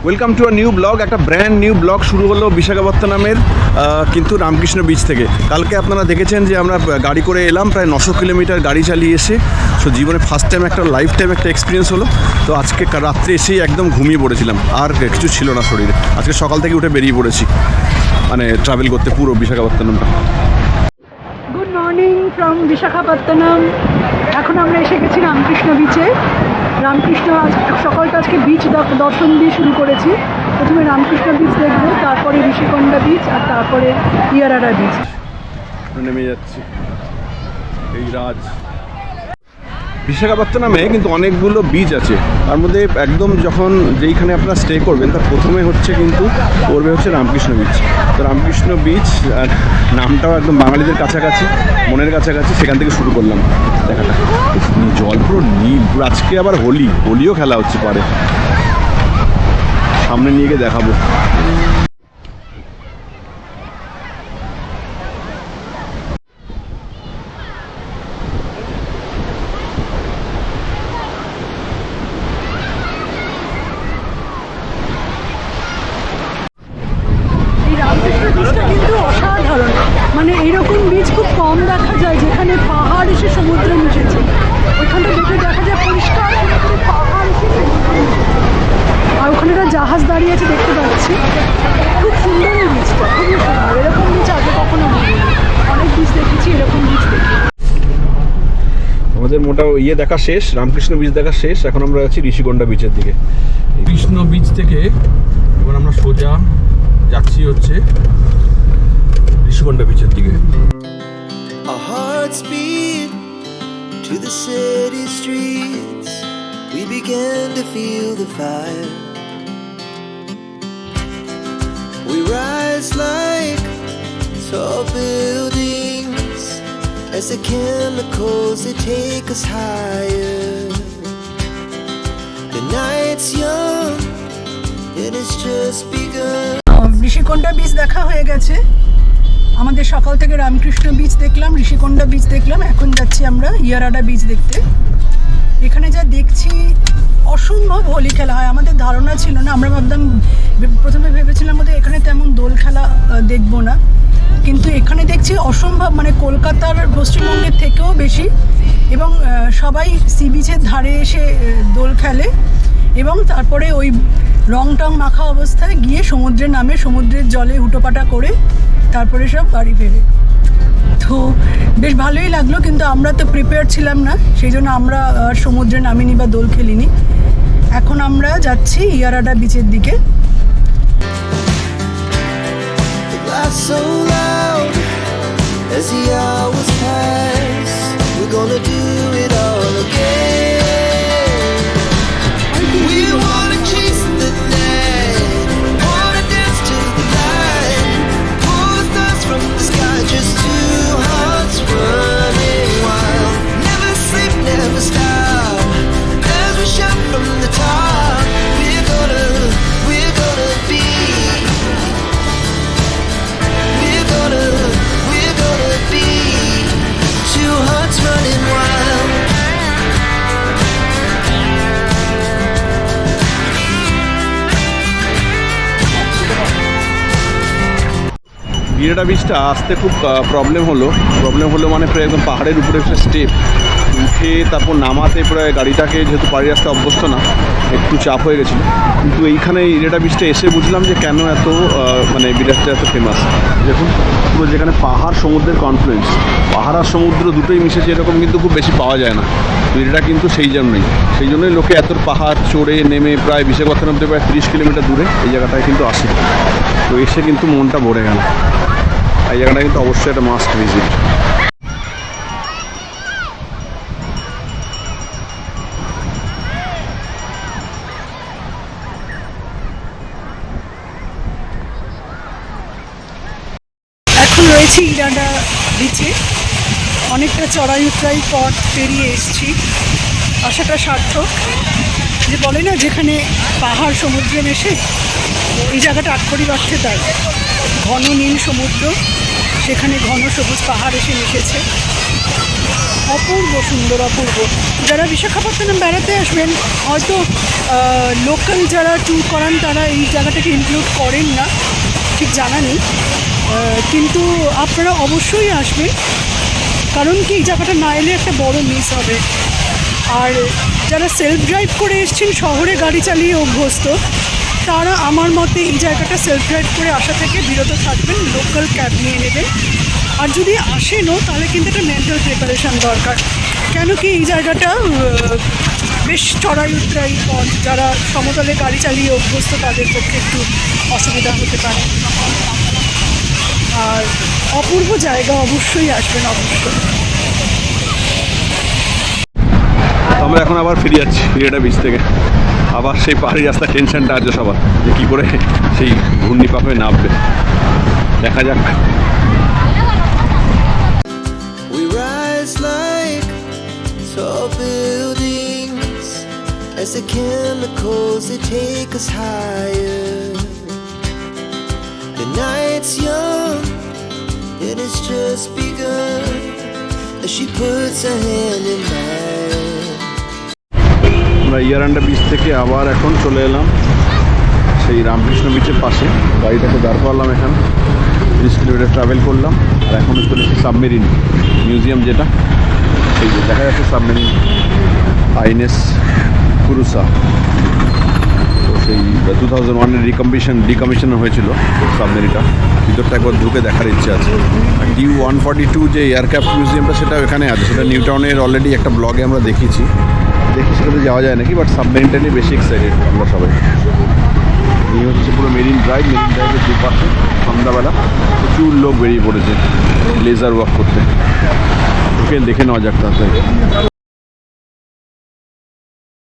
Welcome to a new blog. একটা brand new blog শুরু হলো বিশাখাপত্তনমের কিন্তু রামকৃষ্ণ বিচ থেকে। কালকে আপনারা দেখেছেন যে আমরা গাড়ি করে এলাম, প্রায় 900 কিলোমিটার গাড়ি চালিয়ে এসে। সো জীবনে ফার্স্ট টাইম একটা লাইফ টাইম একটা এক্সপিরিয়েন্স হলো। তো আজকে রাত্রে এসেই একদম ঘুমিয়ে পড়েছিলাম, আর কিছু ছিল না শরীরে। আজকে সকাল থেকে উঠে বেরিয়ে পড়েছি মানে ট্রাভেল করতে পুরো বিশাখাপত্তনমটা। Good morning from Visakhapatnam. এখন আমরা এসে গেছি রামকৃষ্ণ বিচে। রামকৃষ্ণ সকালটা আজকে বিচ দর্শন দিয়ে শুরু করেছি। প্রথমে রামকৃষ্ণ বিচ দেখবো, তারপরে ঋষিকোন্ডা বিচ, আর তারপরে ইয়ারাডা বিচ। নেমে যাচ্ছি এই রাজ বিশাখাপত্তনমে। কিন্তু অনেকগুলো বিচ আছে, তার মধ্যে একদম যখন যেইখানে আপনারা স্টে করবেন তার প্রথমে হচ্ছে কিন্তু পড়বে হচ্ছে রামকৃষ্ণ বিচ। তো রামকৃষ্ণ বিচ নামটাও একদম বাঙালিদের কাছাকাছি, মনের কাছাকাছি। সেখান থেকে শুরু করলাম দেখাটা। জল পুরো নীল, পুরো। আজকে আবার হোলিও খেলা হচ্ছে পারে, সামনে নিয়ে গিয়ে দেখাবো। কিন্তু অসাধারণ, মানে এইরকম বীজ খুব কম দেখা যায় যেখানে পাহাড় এসে সমুদ্রে মিশেছে। ওইখানটা দেখে দেখা যায় পরিষ্কার পাহাড় এসে, আর ওখানে একটা জাহাজ দাঁড়িয়ে আছে দেখতে পাচ্ছি। খুব সুন্দর এই বীজটা, খুবই সুন্দর। এরকম বীজ আগে কখনো দেখিনি, অনেক বীজ দেখেছি, এরকম বীজ দেখি। আমাদের মোটা দেখা শেষ, রামকৃষ্ণ বিচ দেখা শেষ। এখন আমরা আছি ঋষিকোন্ডা বিচের দিকে। কৃষ্ণ বিচ থেকে এবার আমরা সোজা যাচ্ছি হচ্ছে ঋষিকোন্ডা বিচের দিকে। Our hearts beat to the city streets. We began to feel the fire. We rise like tall buildings as the chemicals they take us higher. The night's young and it's just begun. Rishikonda beach দেখা হয়ে গেছে আমাদের। সকাল থেকে Ramakrishna beach দেখলাম, Rishikonda beach দেখলাম, এখন যাচ্ছি আমরা ইয়ারাডা বিচ দেখতে। এখানে যা দেখছি অসম্ভব হোলি খেলা হয়। আমাদের ধারণা ছিল না, আমরা ভাবতাম, প্রথমে ভেবেছিলাম বোধহয় এখানে তেমন দোল খেলা দেখবো না, কিন্তু এখানে দেখছি অসম্ভব, মানে কলকাতার পশ্চিমবঙ্গের থেকেও বেশি। এবং সবাই সি বিচের ধারে এসে দোল খেলে এবং তারপরে ওই রং টং মাখা অবস্থায় গিয়ে সমুদ্রে নামে, সমুদ্রের জলে হুটোপাটা করে তারপরে সব বাড়ি ফেরে। তো বেশ ভালোই লাগলো, কিন্তু আমরা তো প্রিপেয়ার ছিলাম না, সেই জন্য আমরা আর সমুদ্রে নামিনি বা দোল খেলিনি। এখন আমরা যাচ্ছি ইয়ারাডা বিচের দিকে। ইয়ারাডা বিচটা আসতে খুব প্রবলেম হলো মানে প্রায় একদম পাহাড়ের উপরে একটা স্টেপ উঠে তারপর নামাতে প্রায় গাড়িটাকে, যেহেতু পাহাড়ি রাস্তা অভ্যস্ত না, একটু চাপ হয়ে গেছিলো। কিন্তু এইখানে ইয়ারাডা বিচটা এসে বুঝলাম যে কেন এত মানে বিরাটটা এত ফেমাস। দেখুন পুরো যেখানে পাহাড় সমুদ্রের কনফ্লুয়েন্স, পাহাড় আর সমুদ্র দুটোই মিশেছে, এরকম কিন্তু খুব বেশি পাওয়া যায় না। তো এটা কিন্তু সেই জন্যই লোকে এত পাহাড় চড়ে নেমে প্রায় বিশাখাপত্তনম থেকে প্রায় 30 কিলোমিটার দূরে এই জায়গাটায় কিন্তু আসে। তো এসে কিন্তু মনটা ভরে গেল। এই জায়গাটা কিন্তু অবশ্যই একটা মাস্ট ভিজিট। এখন রয়েছি ইয়ারাডা বিচে। অনেকটা চড়াই উতরাই পথ পেরিয়ে এসেছি, আসাটা সার্থক। যে বলে না, যেখানে পাহাড় সমুদ্রে মেশে, এই জায়গাটা আক্ষরিক অর্থে তাই। ঘন নীল সমুদ্র, সেখানে ঘন সবুজ পাহাড় এসে মিশেছে। অপূর্ব সুন্দর, অপূর্ব। যারা বিশাখাপত্তনম বেড়াতে আসবেন, হয়তো লোকাল যারা ট্যুর করান তারা এই জায়গাটাকে ইনক্লুড করেন না, ঠিক জানা নেই, কিন্তু আপনারা অবশ্যই আসবেন, কারণ কি এই জায়গাটা না এলে একটা বড় মিস হবে। আর যারা সেলফ ড্রাইভ করে এসছেন, শহরে গাড়ি চালিয়ে অভ্যস্ত, তারা আমার মতে এই জায়গাটা সেলফ ড্রাইভ করে আসা থেকে বিরত থাকবেন, লোকাল ক্যাব নিয়ে নেবেন। আর যদি আসেনও তাহলে কিন্তু একটা মেন্টাল প্রিপারেশান দরকার, কেন কি এই জায়গাটা বেশ চড়াই উতরাই পথ, যারা সমতলে গাড়ি চালিয়ে অভ্যস্ত তাদের পক্ষে একটু অসুবিধা হতে পারে। আর অপূর্ব জায়গা, অবশ্যই আসবেন, অবশ্যই। আমরা এখন আবার ফিরে যাচ্ছি ইরাডা বিচ থেকে। আবার সেই পাহাড়ি রাস্তার টেনশনটা আছে সবার, যে কী করে সেই ঘূর্ণিপাকে নামবে, দেখা যাক। We rise like tall buildings as the chemicals they take us higher. The night's young and it's just begun as she puts her hand in mine. আমরা ইয়ারান্ডা বিচ থেকে আবার এখন চলে এলাম সেই রামকৃষ্ণ বিচের পাশে। গাড়িটাকে দাঁড় করলাম এখানে, 30 কিলোমিটার ট্রাভেল করলাম। আর এখন চলেছি সাবমেরিন মিউজিয়াম, যেটা সেই যে দেখা যাচ্ছে সাবমেরিন আইএনএস কুরুসা। তো সেই 2001-এর ডিকমিশন হয়েছিল সাবমেরিনটা। ভিতরটা একবার ঢুকে দেখার ইচ্ছে আছে। DU-142 যে এয়ারক্রাফট মিউজিয়ামটা, সেটা এখানে আছে। সেটা নিউ টাউনের অলরেডি একটা ব্লগে আমরা দেখি সেটাতে যাওয়া যায় নাকি, বাট সাবমেরিনটা নিয়ে বেশি এক্সাইটেড আমরা সবাই। এই হচ্ছে পুরো মেরিন ড্রাইভের দুপাশে সন্ধ্যাবেলা প্রচুর লোক বেরিয়ে পড়েছে লেজার ওয়াক করতে। ওকে দেখে নেওয়া যাক তাতে।